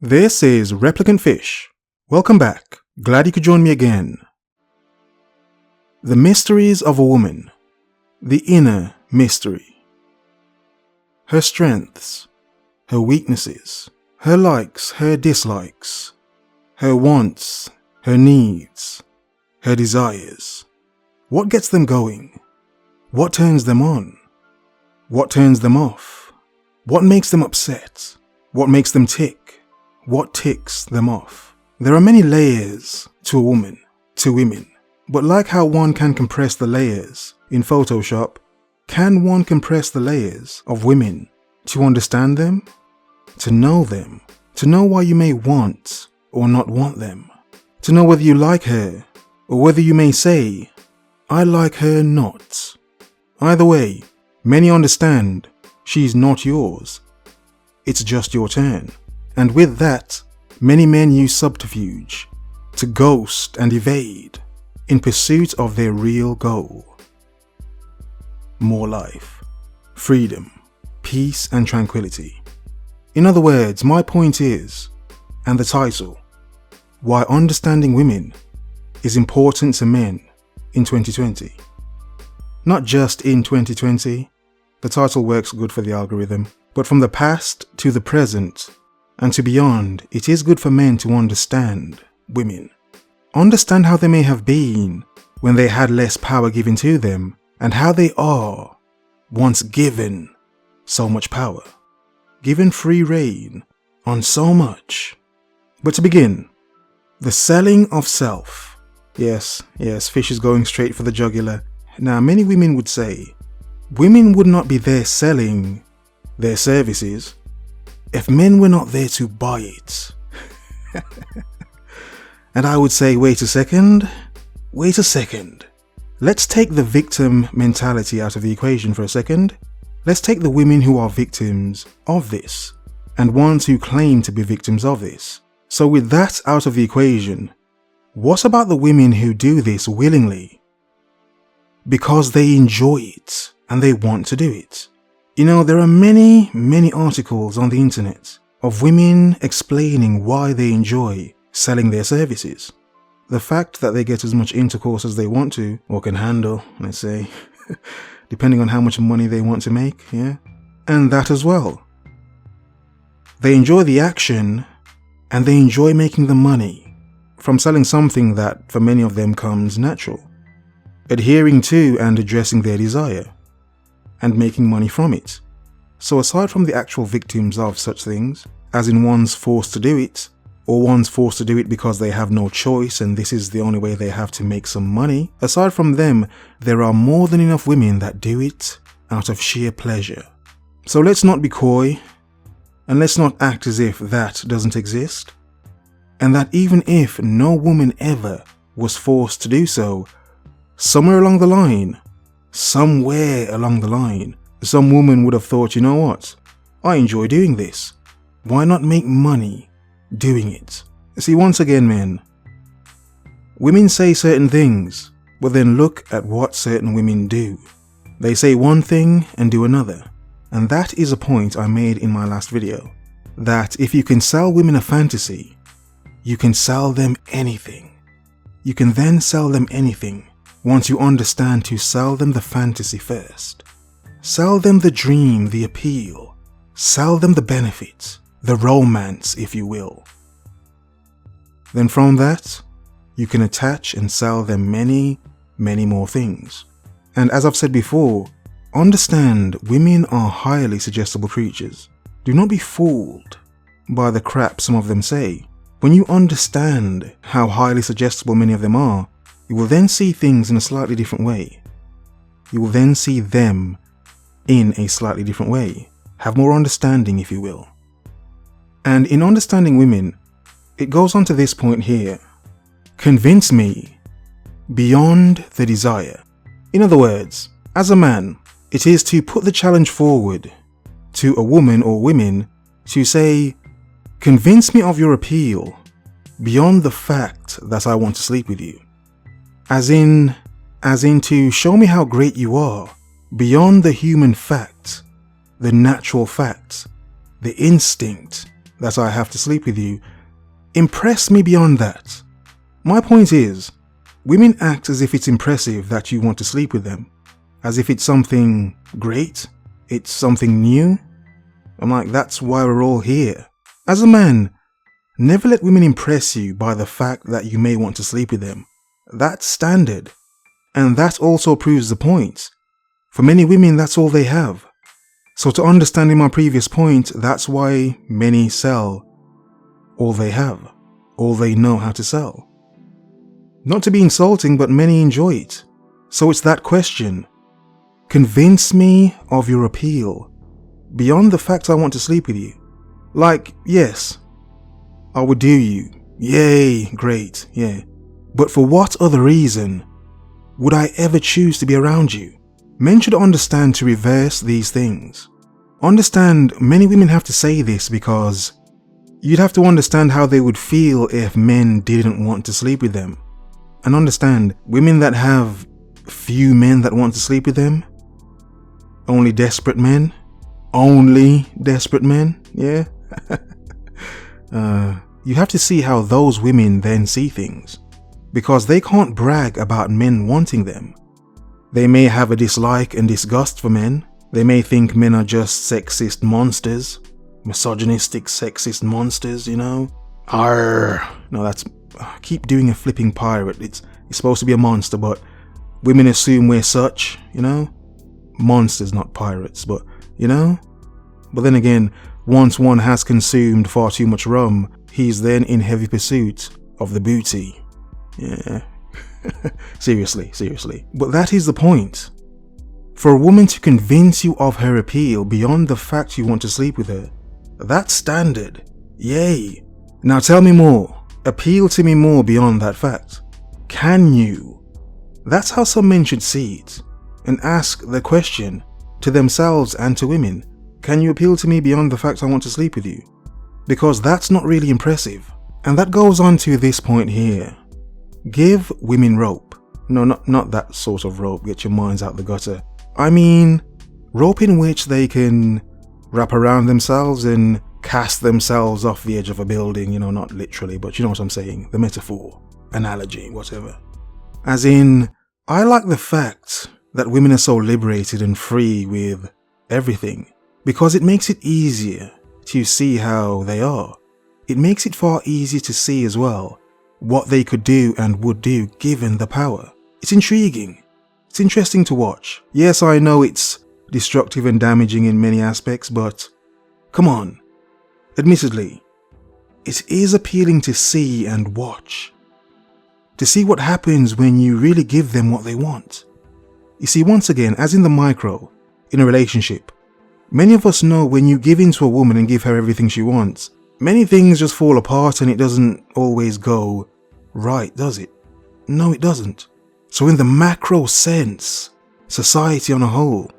This is ReplicantPhish. Welcome back. Glad you could join me again. The Mysteries of a Woman. The inner mystery. Her strengths, her weaknesses, her likes, her dislikes, her wants, her needs, her desires. What gets them going? What turns them on? What turns them off? What makes them upset? What makes them tick? What ticks them off? There are many layers to a woman, to women. But like how one can compress the layers in Photoshop, can one compress the layers of women to understand them, to know why you may want or not want them, to know whether you like her or whether you may say, I like her not. Either way, many understand she's not yours. It's just your turn. And with that, many men use subterfuge to ghost and evade in pursuit of their real goal. More life, freedom, peace and tranquility. In other words, my point is, and the title, why understanding women is important to men in 2020. Not just in 2020, the title works good for the algorithm, but from the past to the present and to beyond, it is good for men to understand women. Understand how they may have been when they had less power given to them, and how they are once given so much power, given free reign on so much. But to begin, the selling of self. Yes, Fish is going straight for the jugular. Now, many women would say, women would not be there selling their services if men were not there to buy it. And I would say, wait a second. Let's take the victim mentality out of the equation for a second. Let's take the women who are victims of this and ones who claim to be victims of this. So with that out of the equation, what about the women who do this willingly? Because they enjoy it and they want to do it. You know, there are many articles on the internet of women explaining why they enjoy selling their services. The fact that they get as much intercourse as they want to, or can handle, let's say, depending on how much money they want to make, yeah? And that as well. They enjoy the action, and they enjoy making the money from selling something that for many of them comes natural. Adhering to and addressing their desire, and making money from it. So aside from the actual victims of such things, as in one's forced to do it, or one's forced to do it because they have no choice and this is the only way they have to make some money, aside from them, there are more than enough women that do it out of sheer pleasure. So let's not be coy, and let's not act as if that doesn't exist, and that even if no woman ever was forced to do so, somewhere along the line, some woman would have thought, you know what, I enjoy doing this. Why not make money doing it? See, once again, men, women say certain things, but then look at what certain women do. They say one thing and do another. And that is a point I made in my last video, that if you can sell women a fantasy, you can sell them anything. You can then sell them anything once you understand to sell them the fantasy first. Sell them the dream, the appeal. Sell them the benefits, the romance, if you will. Then from that, you can attach and sell them many more things. And as I've said before, understand women are highly suggestible creatures. Do not be fooled by the crap some of them say. When you understand how highly suggestible many of them are, you will then see things in a slightly different way. You will then see them in a slightly different way. Have more understanding, if you will. And in understanding women, it goes on to this point here. Convince me beyond the desire. In other words, as a man, it is to put the challenge forward to a woman or women to say, convince me of your appeal beyond the fact that I want to sleep with you. As in to show me how great you are beyond the human fact, the natural fact, the instinct, that I have to sleep with you. Impress me beyond that. My point is, women act as if it's impressive that you want to sleep with them, as if it's something great, it's something new. I'm like, that's why we're all here. As a man, never let women impress you by the fact that you may want to sleep with them. That's standard. And that also proves the point. For many women, that's all they have. So to understanding my previous point, that's why many sell all they have, all they know how to sell. Not to be insulting, but many enjoy it. So it's that question. Convince me of your appeal beyond the fact I want to sleep with you. Like, yes, I would do you. Yay, great, yeah. But for what other reason would I ever choose to be around you? Men should understand to reverse these things. Understand, many women have to say this because you'd have to understand how they would feel if men didn't want to sleep with them. And understand, women that have few men that want to sleep with them, only desperate men, yeah? You have to see how those women then see things, because they can't brag about men wanting them. They may have a dislike and disgust for men. They may think men are just sexist monsters, misogynistic sexist monsters, you know? Arr! No, that's... keep doing a flipping pirate. It's supposed to be a monster, but women assume we're such, you know? Monsters, not pirates, but, you know? But then again, once one has consumed far too much rum, he's then in heavy pursuit of the booty. Yeah. Seriously. But that is the point. For a woman to convince you of her appeal beyond the fact you want to sleep with her, that's standard. Yay. Now tell me more. Appeal to me more beyond that fact. Can you? That's how some men should see it, and ask the question to themselves and to women. Can you appeal to me beyond the fact I want to sleep with you? Because that's not really impressive. And that goes on to this point here. Give women rope. No, not that sort of rope, get your minds out the gutter. I mean, rope in which they can wrap around themselves and cast themselves off the edge of a building, you know, not literally, but you know what I'm saying, the metaphor, analogy, whatever. As in, I like the fact that women are so liberated and free with everything, because it makes it easier to see how they are. It makes it far easier to see as well what they could do and would do given the power. It's intriguing. It's interesting to watch. Yes, I know it's destructive and damaging in many aspects, but come on. Admittedly, it is appealing to see and watch. To see what happens when you really give them what they want. You see, once again, as in the micro, in a relationship, many of us know when you give in to a woman and give her everything she wants, many things just fall apart and it doesn't always go right, does it? No, it doesn't. So in the macro sense, society on a whole,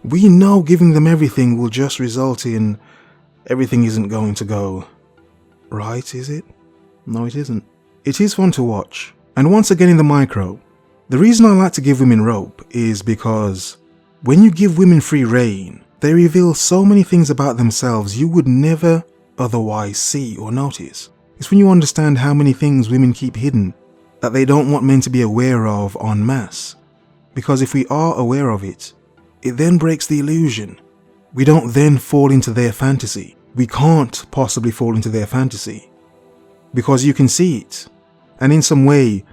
we know giving them everything will just result in everything isn't going to go right, is it? No, it isn't. It is fun to watch. And once again in the micro, the reason I like to give women rope is because when you give women free rein, they reveal so many things about themselves you would never otherwise see or notice. It's when you understand how many things women keep hidden that they don't want men to be aware of en masse. Because if we are aware of it, it then breaks the illusion. We don't then fall into their fantasy. We can't possibly fall into their fantasy. Because you can see it. And in some way,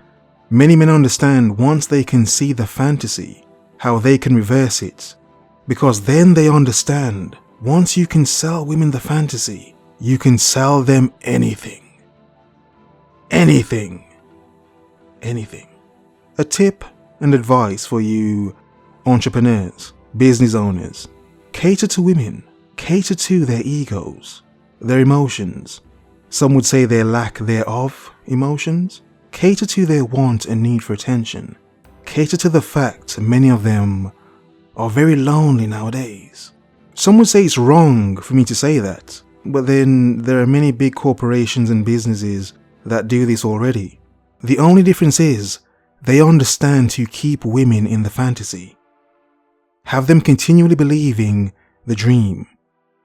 many men understand once they can see the fantasy, how they can reverse it. Because then they understand, once you can sell women the fantasy, you can sell them anything. Anything. A tip and advice for you entrepreneurs, business owners. Cater to women. Cater to their egos, their emotions. Some would say their lack thereof emotions. Cater to their want and need for attention. Cater to the fact many of them are very lonely nowadays. Some would say it's wrong for me to say that, but then there are many big corporations and businesses that do this already. The only difference is they understand to keep women in the fantasy. Have them continually believing the dream.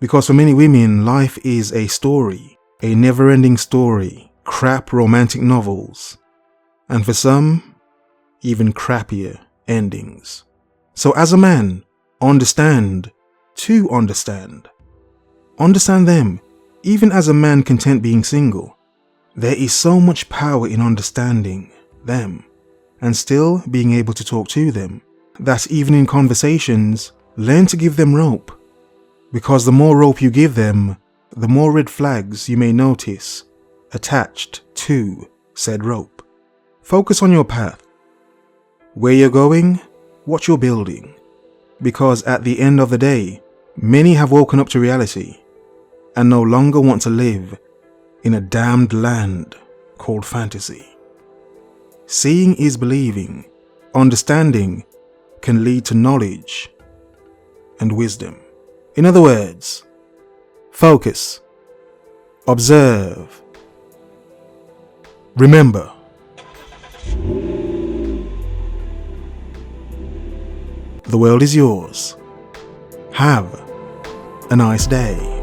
Because for many women, life is a story, a never-ending story, crap romantic novels, and for some, even crappier endings. So as a man, understand to understand. Understand them, even as a man content being single. There is so much power in understanding them and still being able to talk to them, that even in conversations, learn to give them rope. Because the more rope you give them, the more red flags you may notice attached to said rope. Focus on your path, where you're going, what you're building. Because at the end of the day, many have woken up to reality and no longer want to live in a damned land called fantasy. Seeing is believing. Understanding can lead to knowledge and wisdom. In other words, focus, observe, remember. The world is yours. Have a nice day.